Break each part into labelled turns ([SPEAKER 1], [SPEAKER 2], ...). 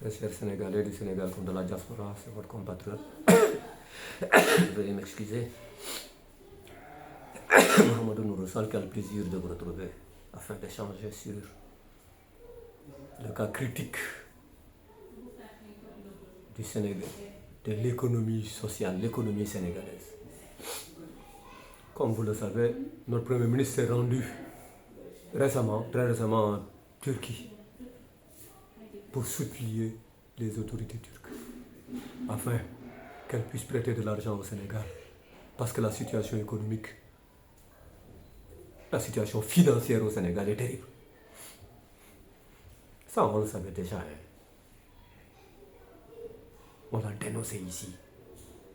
[SPEAKER 1] Très chers Sénégalais du Sénégal comme de la diaspora, c'est votre compatriote. Veuillez m'excuser. Mohamed Nouroussal qui a le plaisir de vous retrouver afin d'échanger sur le cas critique du Sénégal, de l'économie sociale, l'économie sénégalaise. Comme vous le savez, notre Premier ministre s'est rendu récemment, très récemment en Turquie pour supplier les autorités turques afin qu'elles puissent prêter de l'argent au Sénégal parce que la situation économique, la situation financière au Sénégal est terrible. Ça, on le savait déjà. On l'a dénoncé ici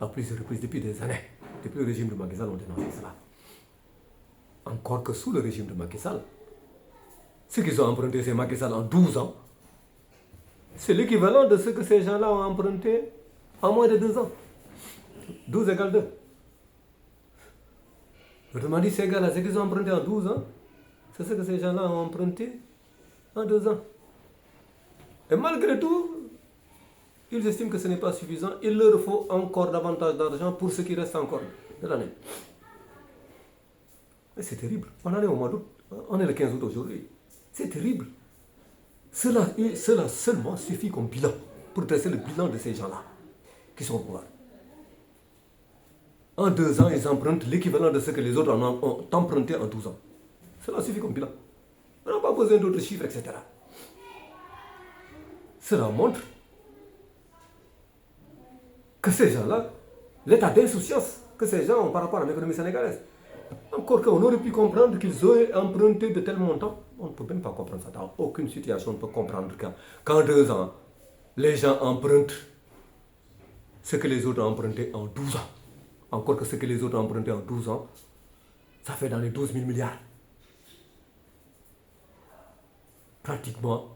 [SPEAKER 1] à plusieurs reprises depuis des années. Depuis le régime de Macky Sall, on dénonçait cela. Encore que sous le régime de Macky Sall, ce qu'ils ont emprunté, c'est Macky Sall en 12 ans. C'est l'équivalent de ce que ces gens-là ont emprunté en moins de 2 ans. 12 égale 2. Autrement dit, ces gars-là, ce qu'ils ont emprunté en 12 ans, c'est ce que ces gens-là ont emprunté en 2 ans. Et malgré tout, ils estiment que ce n'est pas suffisant. Il leur faut encore davantage d'argent pour ce qui reste encore de l'année. Mais c'est terrible. On en est au mois d'août. On est le 15 août aujourd'hui. C'est terrible. Cela seulement suffit comme bilan pour dresser le bilan de ces gens-là qui sont au pouvoir. En 2 ans, ils empruntent l'équivalent de ce que les autres ont emprunté en 12 ans. Cela suffit comme bilan. On n'a pas besoin d'autres chiffres, etc. Cela montre que ces gens-là, l'état d'insouciance que ces gens ont par rapport à l'économie sénégalaise. Encore qu'on aurait pu comprendre qu'ils auraient emprunté de tels montants. On ne peut même pas comprendre ça. Dans aucune situation, on ne peut comprendre qu'en 2 ans, les gens empruntent ce que les autres ont emprunté en 12 ans. Encore que ce que les autres ont emprunté en 12 ans, ça fait dans les 12 000 milliards. Pratiquement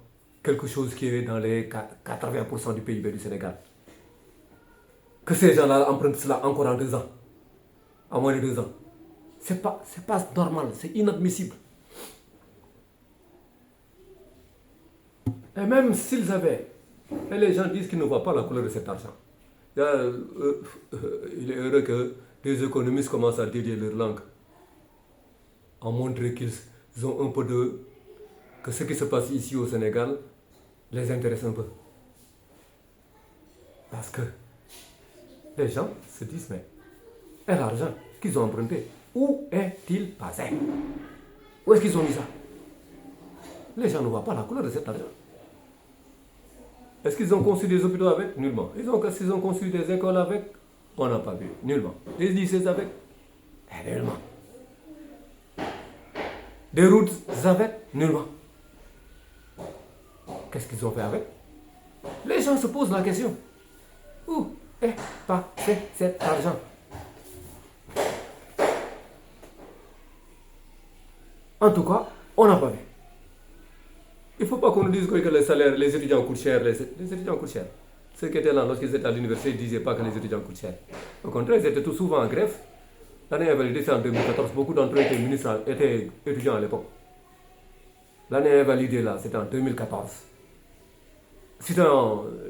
[SPEAKER 1] quelque chose qui est dans les 80% du PIB du Sénégal. Que ces gens-là empruntent cela encore en 2 ans. En moins de 2 ans. C'est pas normal, c'est inadmissible. Et même s'ils avaient, et les gens disent qu'ils ne voient pas la couleur de cet argent. Il est heureux que des économistes commencent à dédier leur langue, à montrer qu'ils ont un peu de... que ce qui se passe ici au Sénégal les intéresse un peu. Parce que les gens se disent, mais et l'argent qu'ils ont emprunté, où est-il passé? Où est-ce qu'ils ont mis ça? Les gens ne voient pas la couleur de cet argent. Est-ce qu'ils ont construit des hôpitaux avec? Nullement. Est-ce qu'ils ont construit des écoles avec? On n'a pas vu. Nullement. Des lycées avec? Nullement. Des routes avec? Nullement. Qu'est-ce qu'ils ont fait avec? Les gens se posent la question. Où est passé cet argent? En tout cas, on n'a pas vu. Il ne faut pas qu'on nous dise que les salaires, les étudiants coûtent cher. Les étudiants coûtent cher. Ceux qui étaient là lorsqu'ils étaient à l'université ne disaient pas que les étudiants coûtent cher. Au contraire, ils étaient tout souvent en grève. L'année invalidée, c'est en 2014. Beaucoup d'entre eux étaient étudiants à l'époque. L'année invalidée, là, c'était en 2014.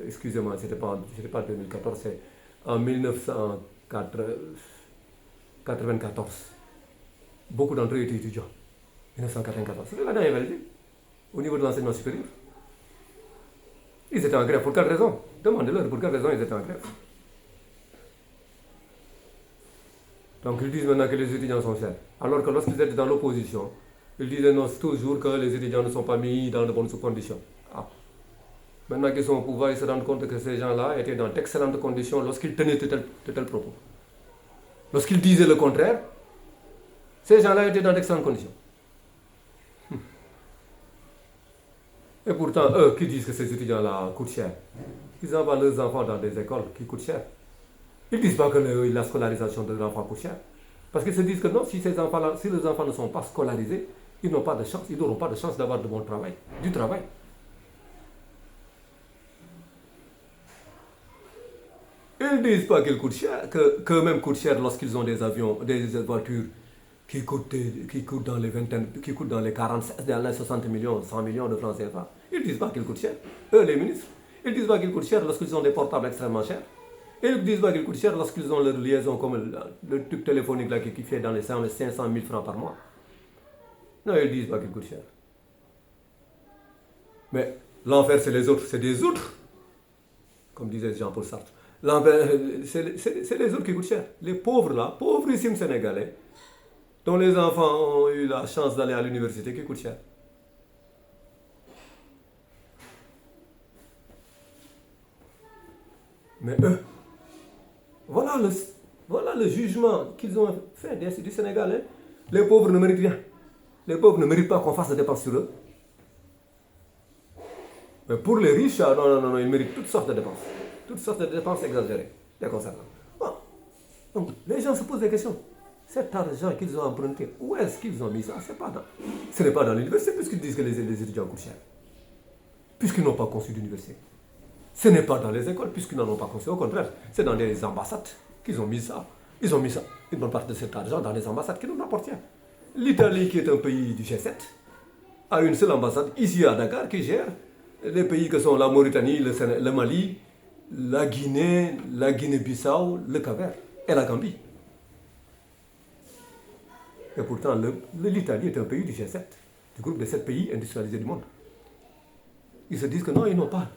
[SPEAKER 1] Excusez-moi, c'était pas 2014, c'est en 1994. Beaucoup d'entre eux étaient étudiants. 1994. C'était l'année invalidée. Au niveau de l'enseignement supérieur. Ils étaient en grève. Pour quelle raison? Demandez-leur pour quelle raison ils étaient en grève. Donc ils disent maintenant que les étudiants sont chers. Alors que lorsqu'ils étaient dans l'opposition, ils disaient non, toujours que les étudiants ne sont pas mis dans de bonnes conditions. Ah. Maintenant qu'ils sont au pouvoir, ils se rendent compte que ces gens-là étaient dans d'excellentes conditions lorsqu'ils tenaient de tels propos. Lorsqu'ils disaient le contraire, ces gens-là étaient dans d'excellentes conditions. Et pourtant, eux qui disent que ces étudiants-là coûtent cher, ils envoient leurs enfants dans des écoles qui coûtent cher. Ils ne disent pas que la scolarisation de l'enfant coûte cher. Parce qu'ils se disent que non, si les enfants ne sont pas scolarisés, ils n'auront pas de chance, d'avoir de bon travail, du travail. Ils ne disent pas qu'ils coûtent cher, qu'eux-mêmes coûtent cher lorsqu'ils ont des avions, des voitures qui coûtent dans les 40, dans les 60 millions, 100 millions de francs CFA. Ils ne disent pas qu'ils coûtent cher. Eux, les ministres, Ils disent pas qu'ils coûtent cher lorsqu'ils ont des portables extrêmement chers. Et ils disent pas qu'ils coûtent cher lorsqu'ils ont leur liaison comme le truc téléphonique là qui fait dans les 500 000 francs par mois. Non, ils disent pas qu'ils coûtent cher. Mais l'enfer, c'est les autres, c'est des autres. Comme disait Jean-Paul Sartre. L'enfer, c'est les autres qui coûtent cher. Les pauvres là, pauvrissimes Sénégalais, dont les enfants ont eu la chance d'aller à l'université, qui coûtent cher. Mais eux, voilà le jugement qu'ils ont fait du Sénégal. Hein. Les pauvres ne méritent rien. Les pauvres ne méritent pas qu'on fasse des dépenses sur eux. Mais pour les riches, non, ils méritent toutes sortes de dépenses. Toutes sortes de dépenses exagérées. Les concernant. Bon. Donc, les gens se posent des questions. Cet argent qu'ils ont emprunté, où est-ce qu'ils ont mis ça? Ce n'est pas dans l'université, puisqu'ils disent que les étudiants coûtent cher. Puisqu'ils n'ont pas conçu d'université. Ce n'est pas dans les écoles, puisqu'ils n'en ont pas conçu. Au contraire, c'est dans les ambassades qu'ils ont mis ça. Ils ont mis ça, une bonne partie de cet argent dans les ambassades qui nous appartient. L'Italie, qui est un pays du G7, a une seule ambassade ici à Dakar qui gère les pays que sont la Mauritanie, le Mali, la Guinée-Bissau, le Cap-Vert et la Gambie. Et pourtant, l'Italie est un pays du G7, du groupe des 7 pays industrialisés du monde. Ils se disent que non, ils n'ont pas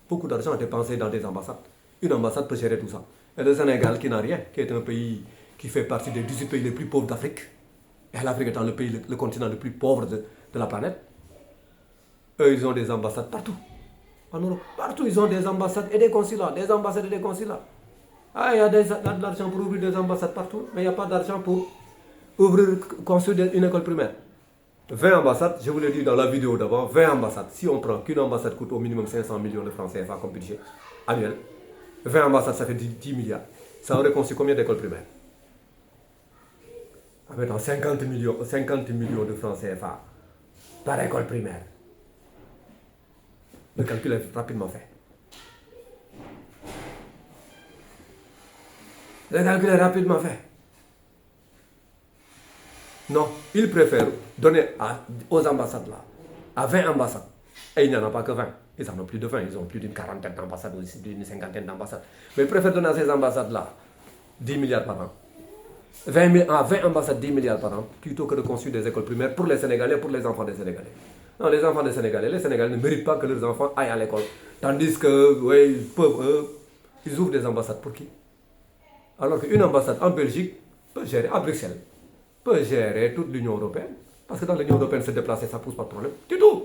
[SPEAKER 1] beaucoup d'argent à dépenser dans des ambassades. Une ambassade peut gérer tout ça. Et le Sénégal, qui n'a rien, qui est un pays qui fait partie des 18 pays les plus pauvres d'Afrique, et l'Afrique étant le continent le plus pauvre de la planète, eux, ils ont des ambassades partout. En Europe, partout, ils ont des ambassades et des consulats. Des ambassades et des consulats. Ah, il y a de l'argent pour ouvrir des ambassades partout, mais il n'y a pas d'argent pour construire une école primaire. 20 ambassades, je vous l'ai dit dans la vidéo d'avant, 20 ambassades. Si on prend qu'une ambassade coûte au minimum 500 millions de francs CFA comme budget annuel, 20 ambassades, ça fait 10 milliards. Ça aurait conçu combien d'écoles primaires? En mettant 50 millions de francs CFA par école primaire. Le calcul est rapidement fait. Le calcul est rapidement fait. Non, ils préfèrent donner aux ambassades là, à 20 ambassades. Et il n'y en a pas que 20. Ils en ont plus de 20. Ils ont plus d'une quarantaine d'ambassades ou d'une cinquantaine d'ambassades. Mais ils préfèrent donner à ces ambassades là 10 milliards par an. 20 ambassades, 10 milliards par an, plutôt que de construire des écoles primaires pour les Sénégalais, pour les enfants des Sénégalais. Non, les enfants des Sénégalais, les Sénégalais ne méritent pas que leurs enfants aillent à l'école. Tandis que, oui, ils peuvent, ils ouvrent des ambassades pour qui? Alors qu'une ambassade en Belgique peut gérer, à Bruxelles, peut gérer toute l'Union européenne. Parce que dans l'Union européenne, se déplacer, ça ne pose pas de problème. Du tout.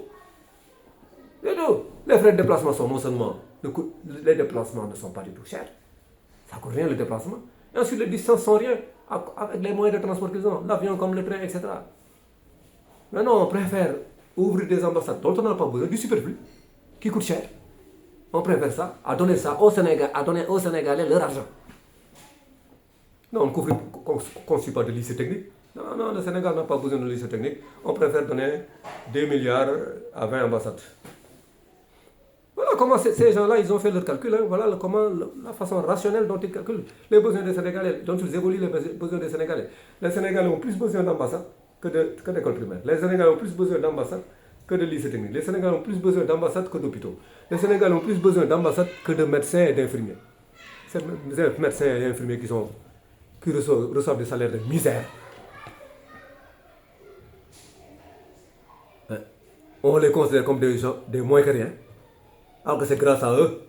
[SPEAKER 1] Du tout. Les frais de déplacement sont non seulement, les déplacements ne sont pas du tout chers. Ça ne coûte rien le déplacement. Et ensuite, les distances sont rien avec les moyens de transport qu'ils ont, l'avion comme le train, etc. Mais non, on préfère ouvrir des ambassades dont on n'a pas besoin, du superflu, qui coûte cher. On préfère ça, à donner ça au Sénégal, à donner aux Sénégalais leur argent. Non, on ne construit pas de lycée technique. Non, le Sénégal n'a pas besoin de lycée technique. On préfère donner 2 milliards à 20 ambassades. Voilà comment ces gens-là, ils ont fait leur calcul. Hein. Voilà comment la façon rationnelle dont ils calculent les besoins des Sénégalais, dont ils évoluent les besoins des Sénégalais. Les Sénégalais ont plus besoin d'ambassades que d'écoles primaires. Les Sénégalais ont plus besoin d'ambassades que de lycées techniques. Les Sénégalais ont plus besoin d'ambassades que d'hôpitaux. Les Sénégalais ont plus besoin d'ambassades que de médecins et d'infirmiers. Ces médecins et infirmiers qui reçoivent des salaires de misère. On les considère comme des moins que rien. Alors que c'est grâce à eux.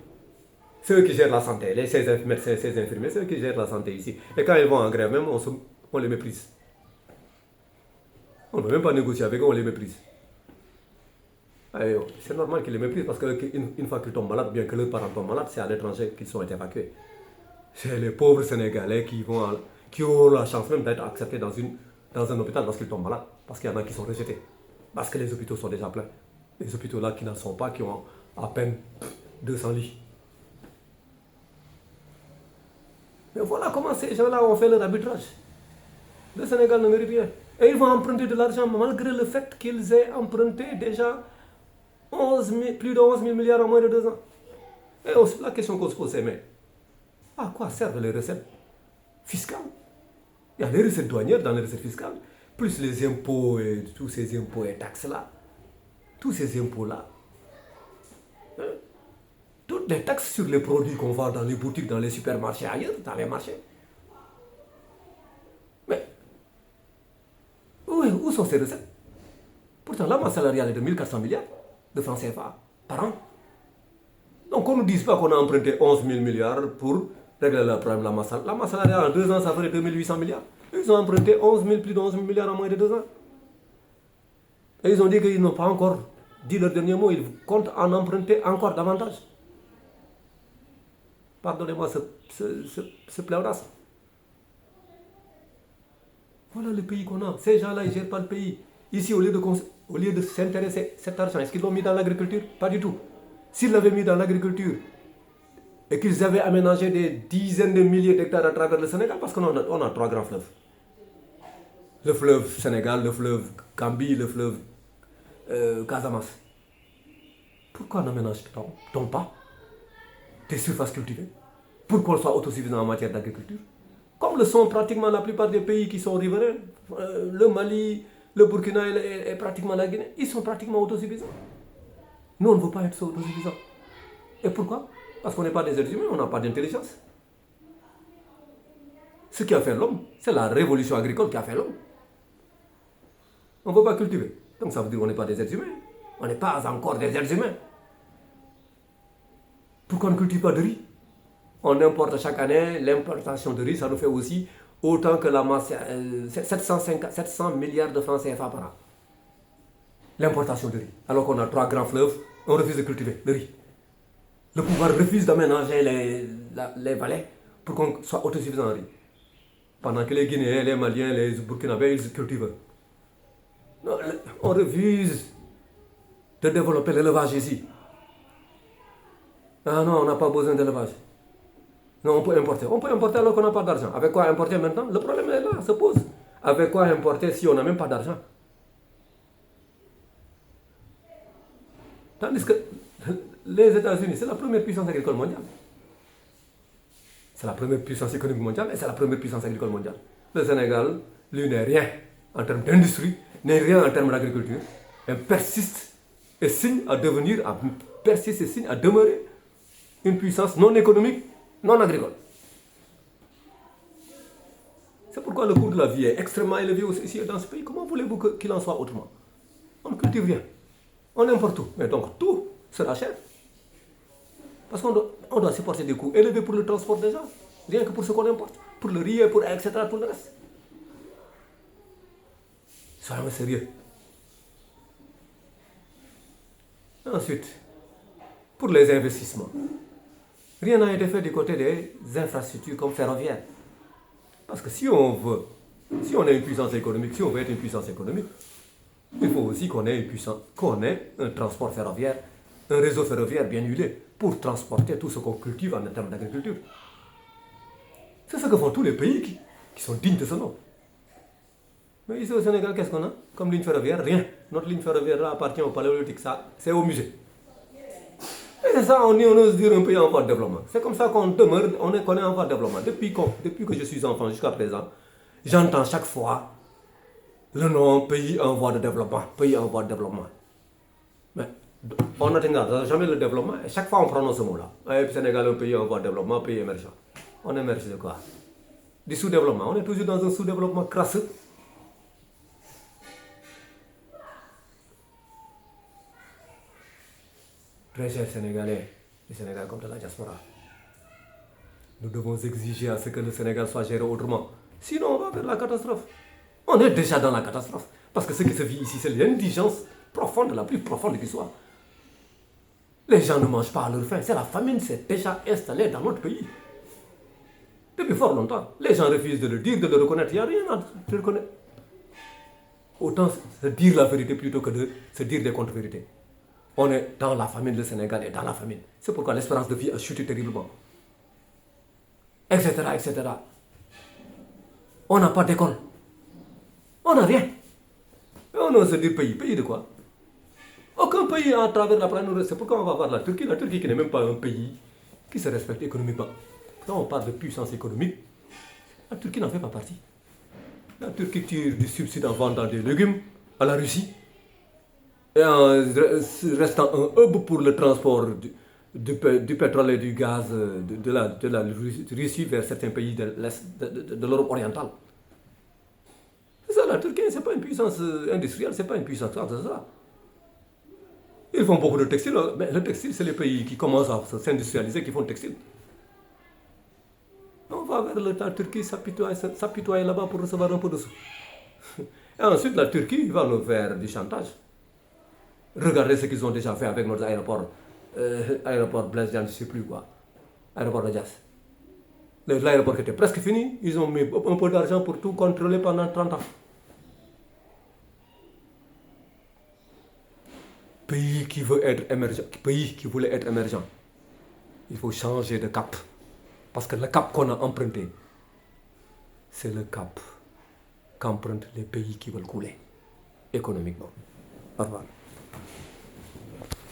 [SPEAKER 1] C'est eux qui gèrent la santé. Ces médecins, ces infirmiers, c'est eux qui gèrent la santé ici. Et quand ils vont en grève, même, on les méprise. On ne peut même pas négocier avec eux, on les méprise. C'est normal qu'ils les méprisent parce qu'une fois qu'ils tombent malades, bien que leurs parents tombent malades, c'est à l'étranger qu'ils sont évacués. C'est les pauvres Sénégalais qui ont la chance même d'être acceptés dans un hôpital lorsqu'ils tombent malades. Parce qu'il y en a qui sont rejetés. Parce que les hôpitaux sont déjà pleins. Les hôpitaux là qui n'en sont pas, qui ont à peine 200 lits. Mais voilà comment ces gens-là ont fait leur arbitrage. Le Sénégal ne mérite rien. Et ils vont emprunter de l'argent malgré le fait qu'ils aient emprunté déjà plus de 11 000 milliards en moins de 2 ans. Et la question qu'on se pose, c'est mais à quoi servent les recettes fiscales? Il y a les recettes douanières dans les recettes fiscales, plus les impôts et tous ces impôts et taxes-là. Tous ces impôts-là. Tous toutes les taxes sur les produits qu'on vend dans les boutiques, dans les supermarchés, ailleurs, dans les marchés. Mais où sont ces recettes? Pourtant, la masse salariale est de 1400 milliards de francs CFA par an. Donc, qu'on ne nous dise pas qu'on a emprunté 11 000 milliards pour régler le problème de la masse salariale. La masse salariale, en 2 ans, ça ferait 2800 milliards. Ils ont emprunté plus de 11 000 milliards en moins de 2 ans. Et ils ont dit qu'ils n'ont pas encore dit leur dernier mot. Ils comptent en emprunter encore davantage. Pardonnez-moi ce pléonasme. Voilà le pays qu'on a. Ces gens-là, ils ne gèrent pas le pays. Ici, au lieu de s'intéresser à cet argent, est-ce qu'ils l'ont mis dans l'agriculture? Pas du tout. S'ils l'avaient mis dans l'agriculture et qu'ils avaient aménagé des dizaines de milliers d'hectares à travers le Sénégal, parce qu'on a 3 grands fleuves. Le fleuve Sénégal, le fleuve Gambie, le fleuve Casamance. Pourquoi n'aménage-t-on pas des surfaces cultivées pour qu'on soit autosuffisant en matière d'agriculture? Comme le sont pratiquement la plupart des pays qui sont riverains, le Mali, le Burkina et pratiquement la Guinée, ils sont pratiquement autosuffisants. Nous, on ne veut pas être autosuffisants. Et pourquoi? Parce qu'on n'est pas des êtres humains, on n'a pas d'intelligence. Ce qui a fait l'homme, c'est la révolution agricole qui a fait l'homme. On ne veut pas cultiver. Donc ça veut dire qu'on n'est pas des êtres humains. On n'est pas encore des êtres humains. Pourquoi on ne cultive pas de riz? On importe chaque année, l'importation de riz, ça nous fait aussi autant que la masse, 700 milliards de francs CFA par an. L'importation de riz. Alors qu'on a 3 grands fleuves, on refuse de cultiver le riz. Le pouvoir refuse d'aménager les vallées pour qu'on soit autosuffisant en riz. Pendant que les Guinéens, les Maliens, les Burkinabés, ils cultivent. Non, on refuse de développer l'élevage ici. Ah non, on n'a pas besoin d'élevage. Non, on peut importer. On peut importer alors qu'on n'a pas d'argent. Avec quoi importer maintenant? Le problème est là, se pose. Avec quoi importer si on n'a même pas d'argent? Tandis que les États-Unis, c'est la première puissance agricole mondiale. C'est la première puissance économique mondiale et c'est la première puissance agricole mondiale. Le Sénégal, lui, n'est rien en termes d'industrie, n'est rien en termes d'agriculture. Elle persiste et signe à demeurer une puissance non économique, non agricole. C'est pourquoi le coût de la vie est extrêmement élevé aussi ici dans ce pays. Comment voulez-vous qu'il en soit autrement? On ne cultive rien. On importe tout. Mais donc tout sera cher. Parce qu'on doit supporter des coûts élevés pour le transport des gens. Rien que pour ce qu'on importe. Pour le riz, etc. Pour le reste. Soyons sérieux. Ensuite, pour les investissements. Rien n'a été fait du côté des infrastructures comme ferroviaires. Parce que si on est une puissance économique, si on veut être une puissance économique, il faut aussi qu'on ait un transport ferroviaire, un réseau ferroviaire bien huilé pour transporter tout ce qu'on cultive en termes d'agriculture. C'est ce que font tous les pays qui sont dignes de ce nom. Mais ici au Sénégal, qu'est-ce qu'on a comme ligne ferroviaire? Rien. Notre ligne ferroviaire là appartient au Paléolithique, ça, c'est au musée. Et c'est ça, on ose dire un pays en voie de développement. C'est comme ça qu'on demeure, on est en voie de développement. Depuis que je suis enfant jusqu'à présent, j'entends chaque fois le nom pays en voie de développement, pays en voie de développement. Mais on n'atteindra jamais le développement et chaque fois on prononce ce mot-là. Le Sénégal est un pays en voie de développement, pays émergent. On émerge de quoi? Du sous-développement. On est toujours dans un sous-développement crasseux. Très chers Sénégalais, le Sénégal comme de la diaspora, nous devons exiger à ce que le Sénégal soit géré autrement. Sinon, on va vers la catastrophe. On est déjà dans la catastrophe. Parce que ce qui se vit ici, c'est l'indigence profonde, la plus profonde qui soit. Les gens ne mangent pas à leur faim. C'est la famine, c'est déjà installé dans notre pays. Depuis fort longtemps. Les gens refusent de le dire, de le reconnaître. Il n'y a rien à le reconnaître. Autant se dire la vérité plutôt que de se dire des contre-vérités. On est dans la famine, le Sénégal est dans la famine. C'est pourquoi l'espérance de vie a chuté terriblement. Etc., etc. On n'a pas d'école. On n'a rien. Et on ose dire pays. Pays de quoi? Aucun pays à travers la planète. C'est pourquoi on va voir la Turquie. La Turquie qui n'est même pas un pays qui se respecte économiquement. Quand on parle de puissance économique, la Turquie n'en fait pas partie. La Turquie tire du subside en vendant des légumes à la Russie. Et en restant un hub pour le transport du pétrole et du gaz de la Russie vers certains pays de l'Est, de l'Europe orientale. C'est ça, la Turquie, c'est pas une puissance industrielle, c'est pas une puissance, c'est ça. Ils font beaucoup de textiles, mais le textile, c'est les pays qui commencent à s'industrialiser qui font le textile. On va vers la Turquie s'apitoyer là-bas pour recevoir un peu de sous. Et ensuite, la Turquie va nous faire du chantage. Regardez ce qu'ils ont déjà fait avec notre aéroport. Aéroport Blaise Diagne, je ne sais plus quoi. Aéroport de Dias. L'aéroport qui était presque fini, ils ont mis un peu d'argent pour tout contrôler pendant 30 ans. Pays qui veut être émergent, pays qui voulait être émergent, il faut changer de cap. Parce que le cap qu'on a emprunté, c'est le cap qu'empruntent les pays qui veulent couler économiquement. Au revoir.